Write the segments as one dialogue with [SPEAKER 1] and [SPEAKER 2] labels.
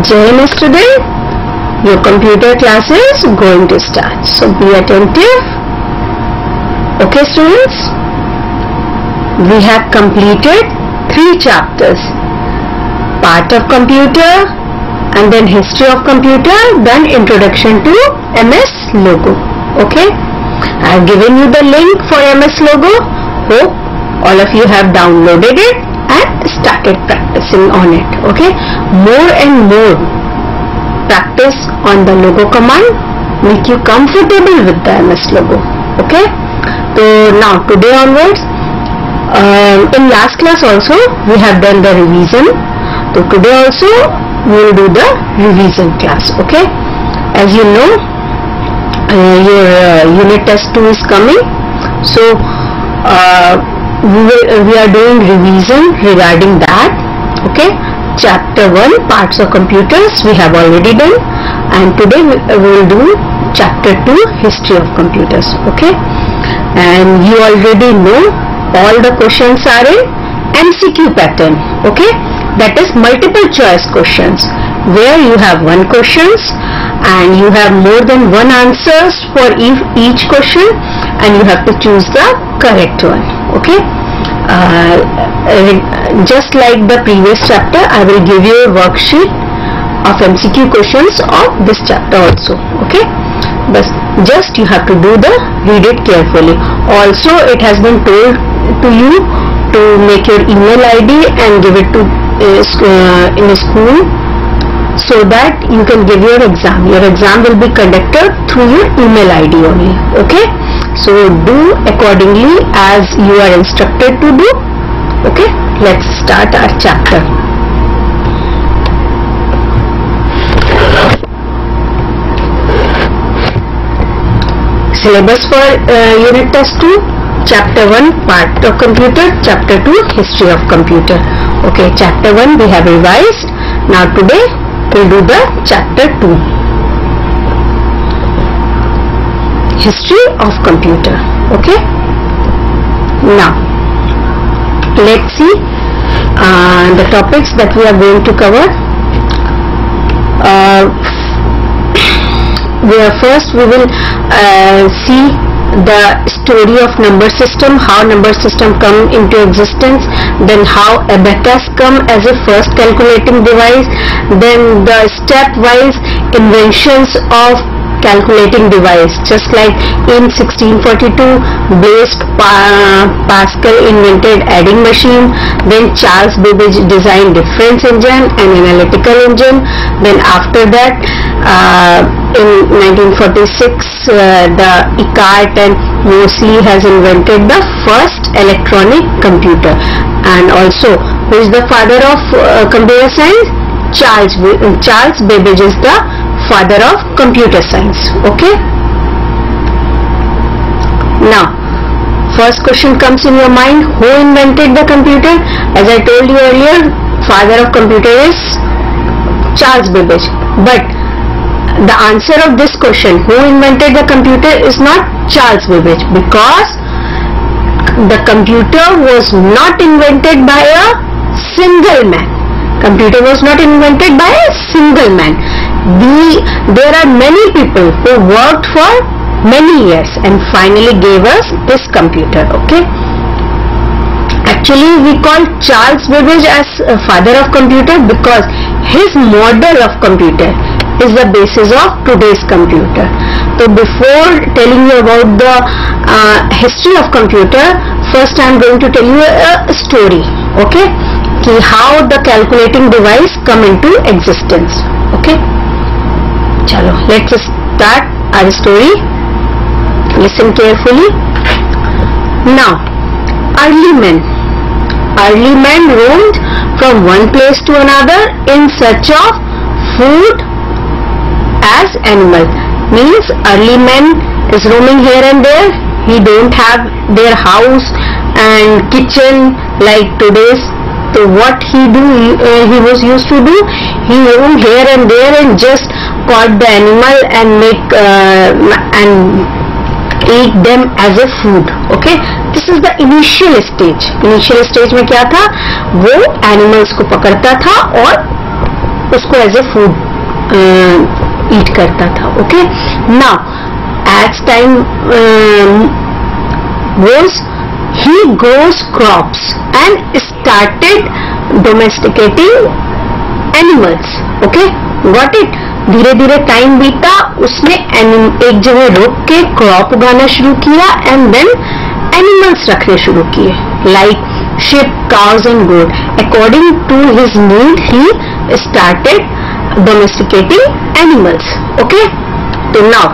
[SPEAKER 1] Jai student, your computer class is going to start. So be attentive. Okay students, we have completed 3 chapters. Part of computer and then history of computer, then introduction to MS logo. Okay, I have given you the link for MS logo. Hope all of you have downloaded it and started practicing on it. Okay, more and more practice on the logo command make you comfortable with the MS logo. Okay, so now today onwards, in last class also we have done the revision. So today also we will do the revision class. Okay, as you know, your unit test 2 is coming. So we are doing revision regarding that. Okay, chapter 1 parts of computers we have already done, and today we will do chapter 2 history of computers. Okay, and you already know all the questions are in MCQ pattern. Okay, that is multiple choice questions, where you have one questions and you have more than one answers for each question, and you have to choose the correct one. Okay, just like the previous chapter, I will give you a worksheet of MCQ questions of this chapter also. Okay, but just you have to read it carefully. Also, it has been told to you to make your email ID and give it to in a school, so that you can give your exam. Your exam will be conducted through your email ID only. Okay, so do accordingly as you are instructed to do. Okay, let's start our chapter. Syllabus for unit test 2, chapter 1 part of computer, chapter 2 history of computer. Okay, chapter 1 we have revised. Now today we'll do the chapter 2, history of computer. Okay, now let's see the topics that we are going to cover. First we will see the story of number system, how number system come into existence, then how abacus come as a first calculating device, then the stepwise inventions of calculating device, just like in 1642 Blaise Pascal invented adding machine, then Charles Babbage designed difference engine and analytical engine. Then after that, in 1946 the Eckart and Moseley has invented the first electronic computer. And also, who is the father of computer science? Charles Babbage is the father of computer science. Okay, now first question comes in your mind, who invented the computer? As I told you earlier, father of computer is Charles Babbage, but the answer of this question, who invented the computer, is not Charles Babbage, because the computer was not invented by a single man. Computer was not invented by a single man. There are many people who worked for many years and finally gave us this computer. Okay, actually we call Charles Babbage as a father of computer because his model of computer is the basis of today's computer. So before telling you about the history of computer, first I am going to tell you a story. Okay, how the calculating device come into existence. Okay, chalo, let's start our story. Listen carefully. Now, early men roamed from one place to another in search of food as animal. Means early man is roaming here and there. He don't have their house and kitchen like today's. So what he was used to do, he roamed here and there and just caught the animal and and eat them as a food. Okay, this is the initial stage. Initial stage में क्या था, वो animals को पकड़ता था और उसको as a food eat करता था. Okay, now as time goes, he grows crops and started domesticating animals. Okay, got it. धीरे धीरे टाइम बीता, उसने एक जगह रुक के क्रॉप उगाना शुरू किया एंड देन एनिमल्स रखने शुरू किए, like sheep, cows and goat. According to his need, he started domesticating animals. Okay, so now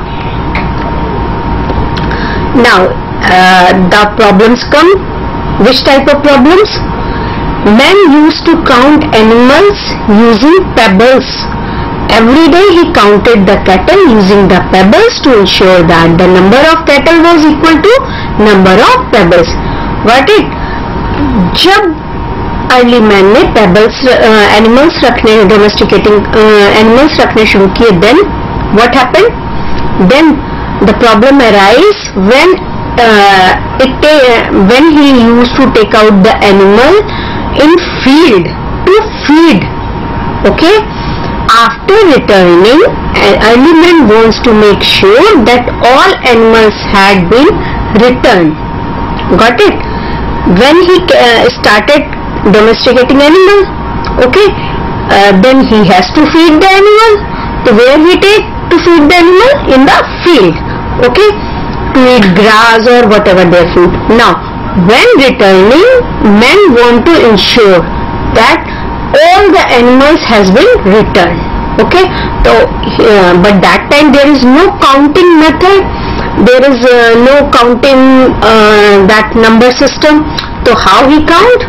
[SPEAKER 1] the problems come. Which type of problems? Men used to count animals using pebbles. Every day he counted the cattle using the pebbles to ensure that the number of cattle was equal to number of pebbles. Got it? जब early man ने pebbles animals रखने, domesticating animals रखने शुरू किए, then what happened? Then the problem arise when when he used to take out the animal in field to feed. Okay, after returning, early man wants to make sure that all animals had been returned. Got it? When he started domesticating animal, okay, then he has to feed the animal. So where he take to feed the animal? In the field. Okay, to eat grass or whatever their food. Now, when returning, men want to ensure that all the animals has been returned. Okay, so but that time there is no counting method. There is no counting that number system. So how he count?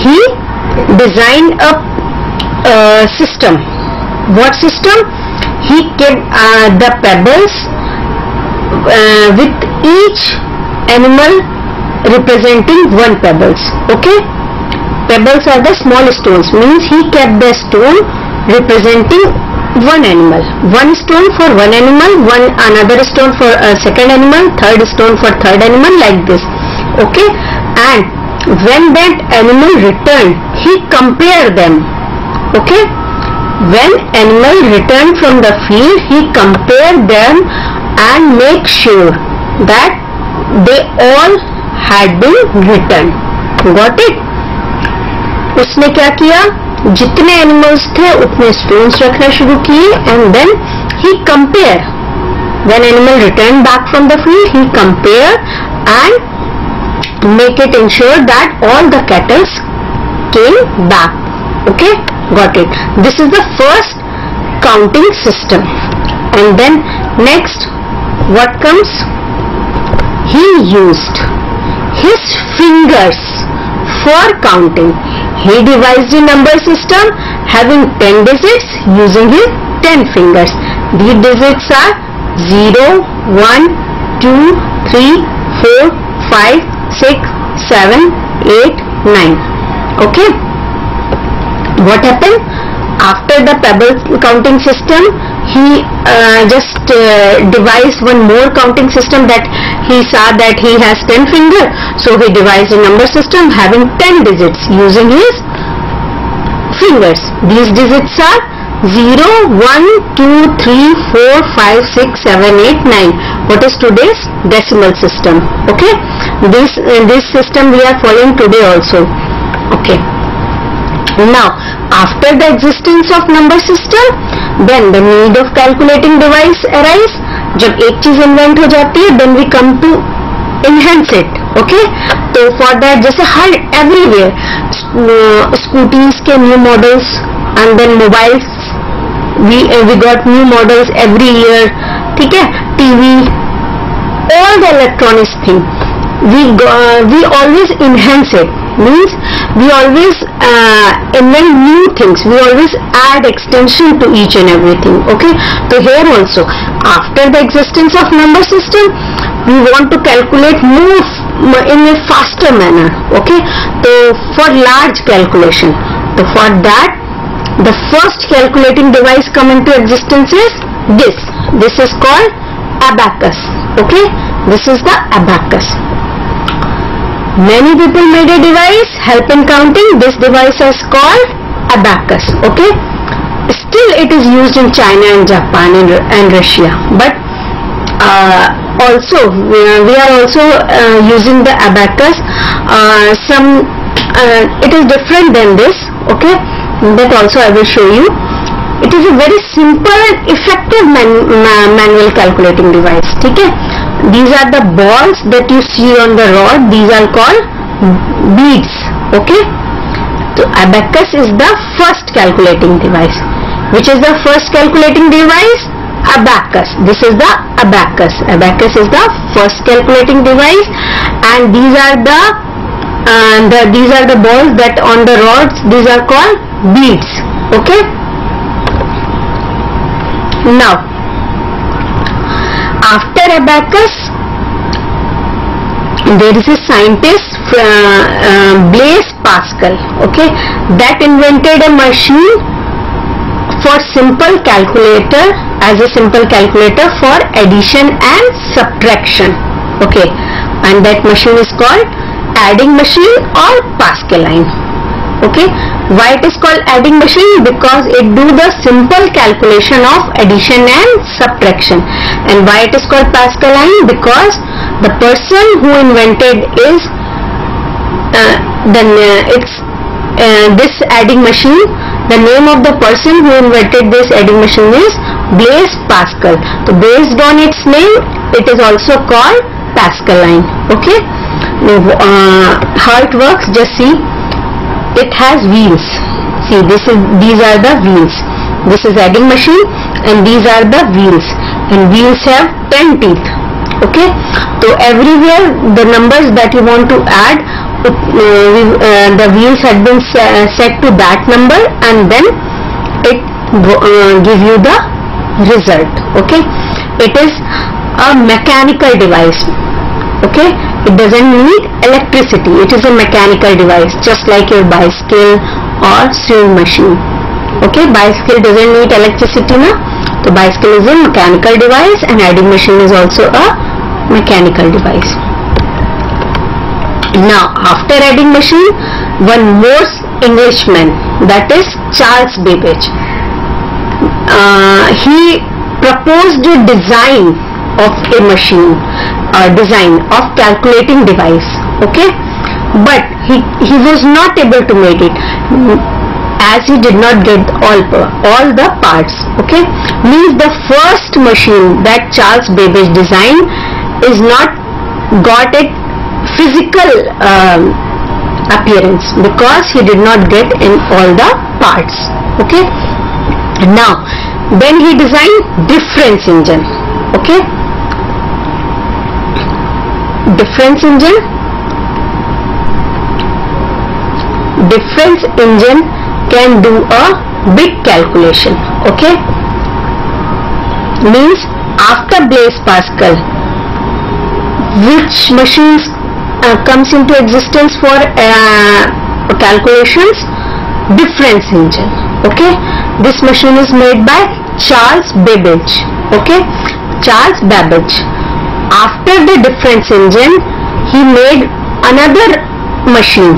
[SPEAKER 1] He designed a system. What system? He kept the pebbles with each animal representing one pebbles. Okay, pebbles are the small stones, means he kept the stone representing one animal, one stone for one animal, one another stone for a second animal, third stone for third animal, like this. Okay, and when that animal returned, he compared them. Okay, when animal returned from the field, he compared them and make sure that they all had been returned. Got it? उसने क्या किया? जितने animals थे उतने stones रखना शुरू किए and then he compare. When animal return back from the field, he compare and make it ensure that all the cattles came back. Okay, got it. This is the first counting system. And then next what comes? He used his fingers for counting. He devised a number system having 10 digits using his 10 fingers. These digits are 0, 1, 2, 3, 4, 5, 6, 7, 8, 9. Okay. What happened? After the pebble counting system, he just devised one more counting system that he saw that he has 10 fingers. So he devised a number system having 10 digits using his fingers. These digits are 0, 1, 2, 3, 4, 5, 6, 7, 8, 9. What is today's decimal system? Okay. This system we are following today also. Okay. Now, after the existence of number system, then the need of calculating device arise. जब एक चीज invent हो जाती है, then we come to enhance it. Okay? तो for that, जैसे हर everywhere scooties के new models and then mobiles, we got new models every year. ठीक है? TV, all the electronics thing, we always enhance it. Means we always invent new things, we always add extension to each and everything. Okay, so here also after the existence of number system, we want to calculate more in a faster manner. Okay, so for large calculation, so for that the first calculating device come into existence is this is called abacus. Okay, this is the abacus. Many people made a device help in counting. This device is called abacus. Okay, still it is used in China and Japan and Russia, but also we are also using the abacus. It is different than this, okay, that also I will show you. It is a very simple and effective manual calculating device. Okay, these are the balls that you see on the rod, these are called beads. Okay, so abacus is the first calculating device. Which is the first calculating device? Abacus. This is the abacus. Abacus is the first calculating device, and these are the balls that on the rods, these are called beads. Okay, now after abacus there is a scientist, Blaise Pascal, okay, that invented a machine for simple calculator, as a simple calculator for addition and subtraction. Okay, and that machine is called adding machine or Pascaline. Okay, why it is called adding machine? Because it do the simple calculation of addition and subtraction. And why it is called Pascaline? Because the person who invented is this adding machine. The name of the person who invented this adding machine is Blaise Pascal. So based on its name, it is also called Pascaline. Okay, how it works? Just see. It has wheels. See, these are the wheels. This is adding machine, and these are the wheels. And wheels have 10 teeth. Okay, so everywhere the numbers that you want to add, the wheels had been set to that number, and then it give you the result. Okay, it is a mechanical device. Okay, it doesn't need electricity. It is a mechanical device, just like your bicycle or sewing machine. Okay, bicycle doesn't need electricity now. So bicycle is a mechanical device, and adding machine is also a mechanical device. Now after adding machine, one more Englishman, that is Charles Babbage. He proposed a design of a machine, design of calculating device. Okay, but he was not able to make it, as he did not get all the parts. Okay, means the first machine that Charles Babbage designed is not got it physical appearance, because he did not get in all the parts. Okay, now then he designed difference engine. Okay, difference engine can do a big calculation. Okay, means after Blaise Pascal, which machines comes into existence for calculations? Difference engine. Okay, this machine is made by Charles Babbage. Okay, Charles Babbage. After the difference engine, he made another machine.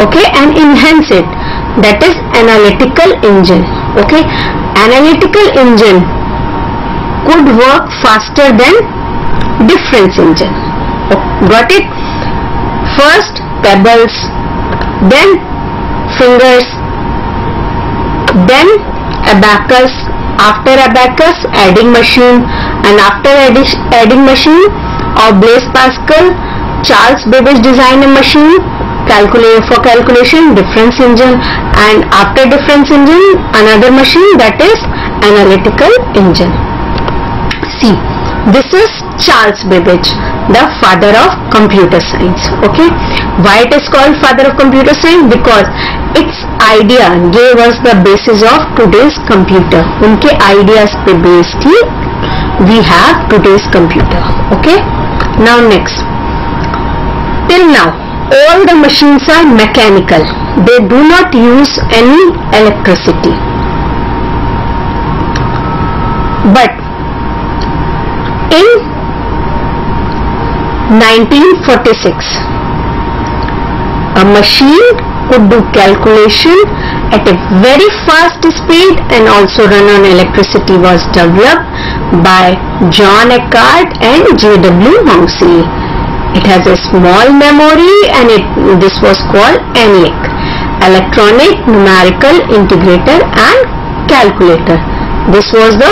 [SPEAKER 1] Okay, and enhance it, that is analytical engine. Okay, analytical engine could work faster than difference engine. Got it? First pebbles, then fingers, then abacus, after abacus adding machine, and after adding machine of Blaise Pascal, Charles Babbage designed a machine for calculation, difference engine, and after difference engine another machine, that is analytical engine. See, this is Charles Babbage, the father of computer science. Okay, why it is called father of computer science? Because its idea gave us the basis of today's computer. उनके ideas पे based he we have today's computer. Okay, now next, till now all the machines are mechanical. They do not use any electricity. But in 1946, a machine could do calculation at a very fast speed and also run on electricity was developed by John Eckart and J.W. Mousley. It has a small memory and this was called ENIAC, Electronic Numerical Integrator and Calculator. This was the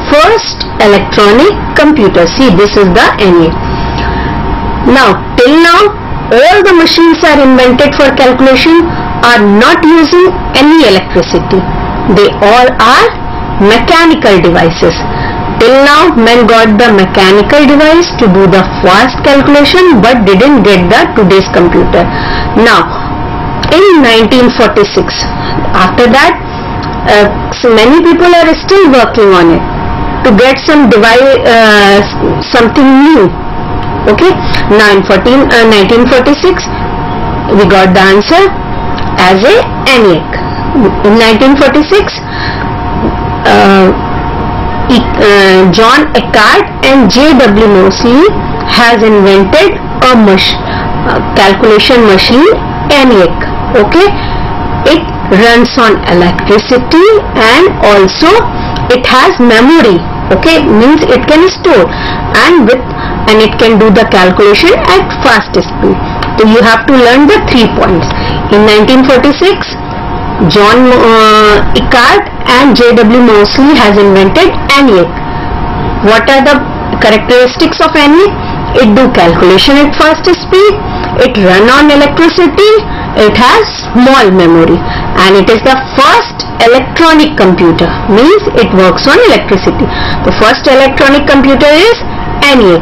[SPEAKER 1] first electronic computer. See, this is the ENIAC. Now, till now, all the machines are invented for calculation are not using any electricity. They all are mechanical devices. Till now, men got the mechanical device to do the fast calculation but didn't get the today's computer. Now, in 1946, after that, so many people are still working on it to get some device, something new. Okay, now in 1946, we got the answer as a ENIAC. In 1946, John Eckart and J.W. Mousley has invented a calculation machine, ENIAC. Okay, it runs on electricity and also it has memory. Okay, means it can store and it can do the calculation at fast speed. So you have to learn the 3 points. In 1946, John Eckart and J.W. Mousley has invented ENIAC. What are the characteristics of ENIAC? It do calculation at fast speed, it run on electricity, it has small memory, and it is the first electronic computer, means it works on electricity. The first electronic computer is ENIAC,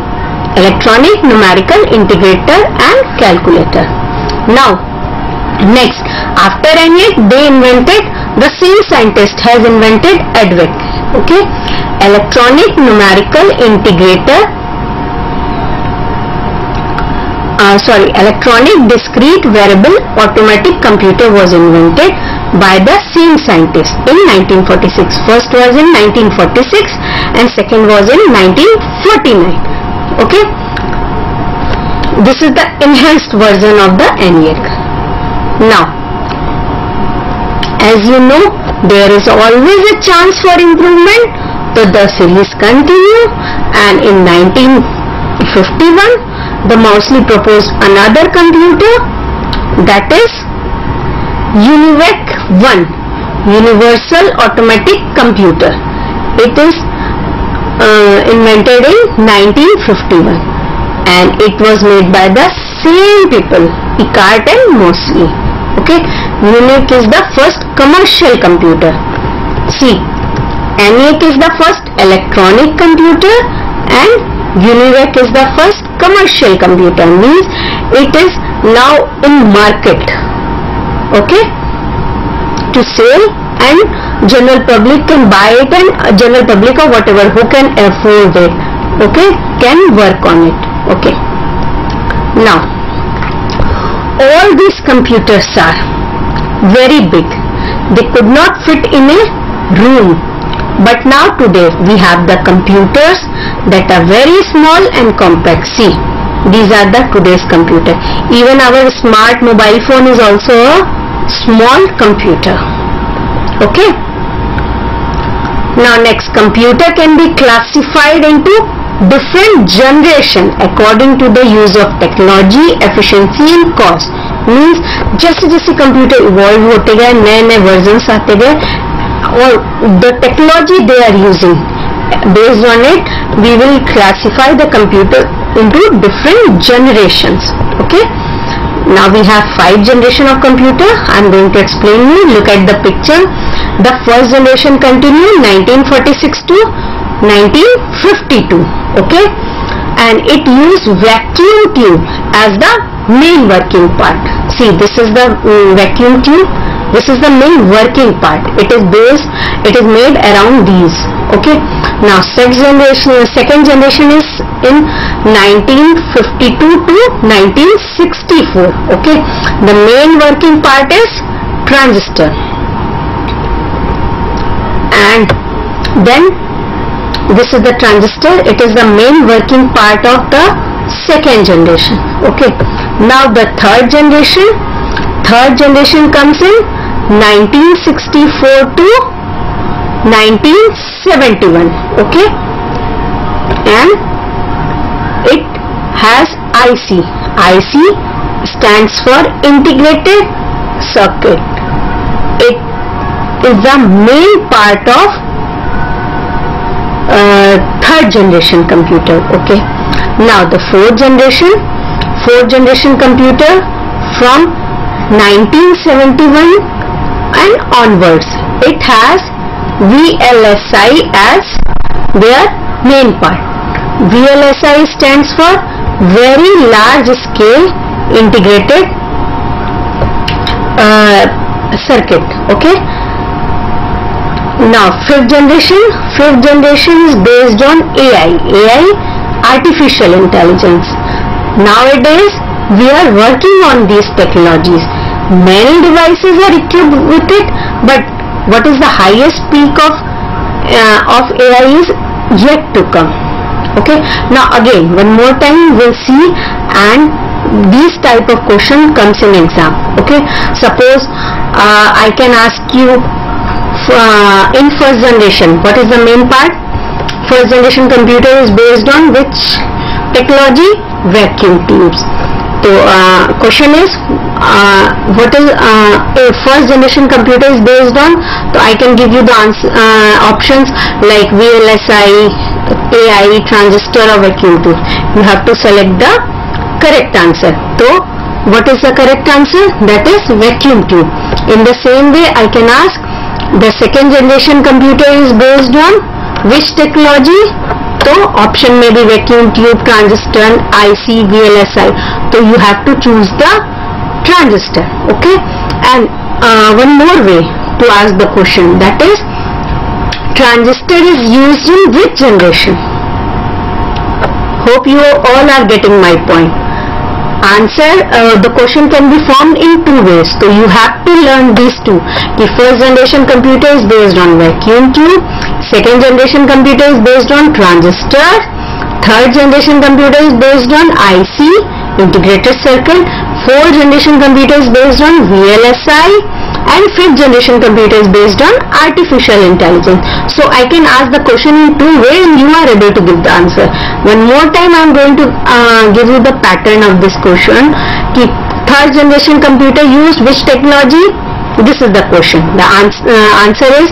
[SPEAKER 1] Electronic Numerical Integrator and Calculator. Now, next, after ENIAC, they invented, the same scientist has invented EDVAC. Okay, Electronic Numerical Integrator, Electronic Discrete Variable Automatic Computer was invented by the same scientist in 1946. First was in 1946 and second was in 1949. Okay, this is the enhanced version of the ENIAC. Now, as you know, there is always a chance for improvement, so the series continue, and in 1951 the Mousley proposed another computer, that is UNIVAC 1, Universal Automatic Computer. It is invented in 1951 and it was made by the same people, Eckart and Mousley. Okay, UNIVAC is the first commercial computer. See, ENIAC is the first electronic computer and UNIVAC is the first commercial computer, means it is now in market. Okay, to sell, and general public can buy it, and general public or whatever who can afford it, okay, can work on it. Okay, now all these computers are very big, they could not fit in a room. But now today we have the computers that are very small and compact. See, these are the today's computer. Even our smart mobile phone is also a small computer. Okay. Now next, computer can be classified into different generation according to the use of technology, efficiency and cost. Means जैसे जैसे computer evolve होते गए, नए नए versions आते गए, or the technology they are using, based on it we will classify the computer into different generations. Okay, now we have 5 generation of computer. I am going to explain you. Look at the picture. The first generation continued 1946 to 1952. Okay, and it used vacuum tube as the main working part. See, this is the vacuum tube. This is the main working part. It is made around these. Okay. Now second generation is in 1952 to 1964. Okay. The main working part is transistor. And then this is the transistor. It is the main working part of the second generation. Okay. Now the third generation comes in 1964 to 1971. Okay, and it has IC. IC stands for integrated circuit. It is the main part of third generation computer. Okay, now the fourth generation computer from 1971 and onwards, it has VLSI as their main part. VLSI stands for very large scale integrated circuit. Okay, now fifth generation is based on AI, artificial intelligence. Nowadays we are working on these technologies. Many devices are equipped with it, but what is the highest peak of AI is yet to come. Okay, now again one more time we'll see, and this type of question comes in exam. Okay, suppose I can ask you in first generation, what is the main part? First generation computer is based on which technology? Vacuum tubes. So question is what is a first generation computer is based on? So I can give you the answer, options like VLSI, AI, transistor or vacuum tube. You have to select the correct answer. So what is the correct answer? That is vacuum tube. In the same way I can ask, the second generation computer is based on which technology? So option may be vacuum tube, transistor, IC, VLSI. So you have to choose the transistor. Okay, and one more way to ask the question, that is transistor is used in which generation? Hope you all are getting my point. Answer, the question can be formed in two ways. So you have to learn these two. The first generation computer is based on vacuum tube, second generation computer is based on transistor, third generation computer is based on IC, integrated circuit, fourth generation computer is based on VLSI, and fifth generation computer is based on artificial intelligence. So I can ask the question in two ways and you are able to give the answer. One more time I am going to give you the pattern of this question. Third generation computer used which technology? This is the question. The answer is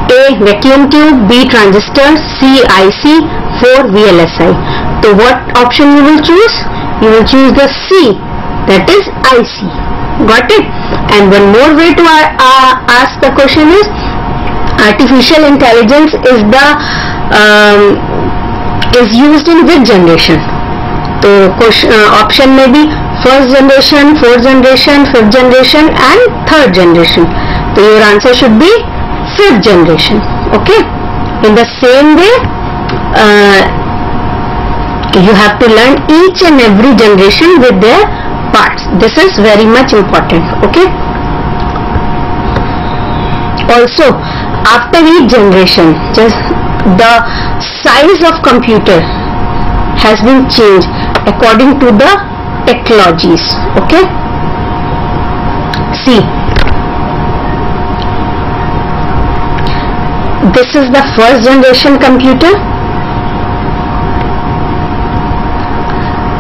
[SPEAKER 1] A, vacuum tube, B, transistor, C, IC, 4, VLSI. So what option you will choose? You will choose the C, that is IC. Got it? And one more way to ask the question is, artificial intelligence is the is used in which generation? So option may be first generation, fourth generation, fifth generation and third generation. So your answer should be fifth generation. Okay, in the same way you have to learn each and every generation with their parts. This is very much important. Okay, also after each generation, just the size of computer has been changed according to the technologies. Okay, see, this is the first generation computer.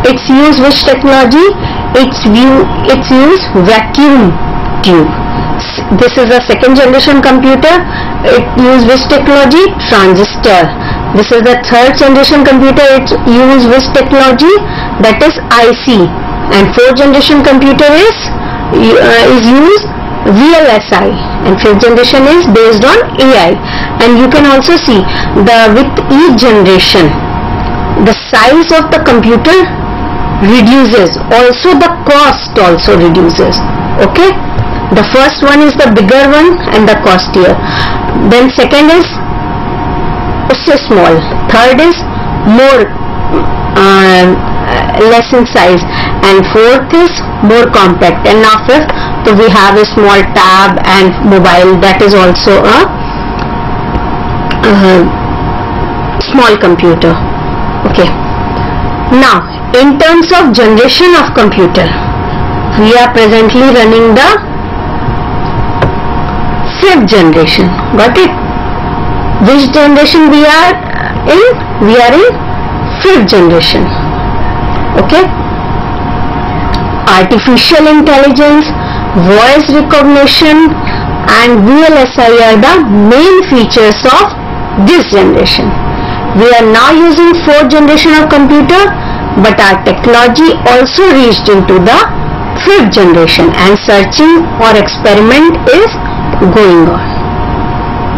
[SPEAKER 1] It's used which technology? It's used vacuum tube. This is a second generation computer. It used which technology? Transistor. This is the third generation computer. It used which technology? That is IC. And fourth generation computer is used VLSI. And fifth generation is based on AI. And you can also see with each generation the size of the computer reduces, also the cost also reduces. Okay, the first one is the bigger one and the costlier, then second is so small, third is more less in size, and fourth is more compact, and now fifth, so we have a small tab and mobile, that is also a small computer. Okay, now in terms of generation of computer, we are presently running the fifth generation. Got it? Which generation we are in? We are in fifth generation. Okay? Artificial intelligence, voice recognition and VLSI are the main features of this generation. We are now using fourth generation of computer, but our technology also reached into the fifth generation and searching or experiment is going on.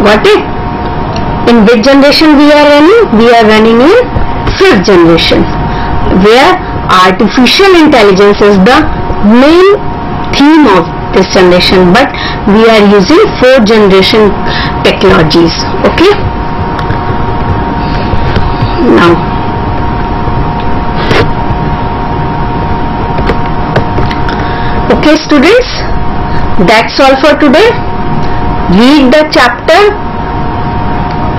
[SPEAKER 1] Got it? In which generation we are running? We are running in fifth generation, where artificial intelligence is the main theme of this generation, but we are using fourth generation technologies. Okay? Now, okay students, that's all for today. Read the chapter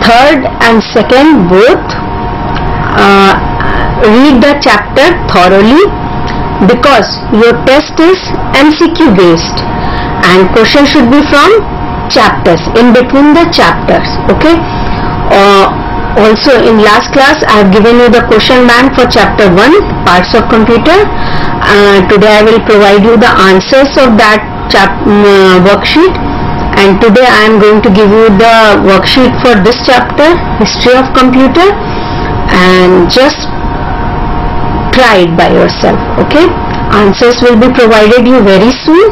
[SPEAKER 1] third and second both. Read the chapter thoroughly, because your test is MCQ based and question should be from chapters, in between the chapters. Okay? Also in last class I have given you the question bank for chapter 1, parts of computer. Today I will provide you the answers of that worksheet, and today I am going to give you the worksheet for this chapter, history of computer, and just try it by yourself. Okay? Answers will be provided you very soon.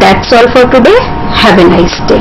[SPEAKER 1] That's all for today. Have a nice day.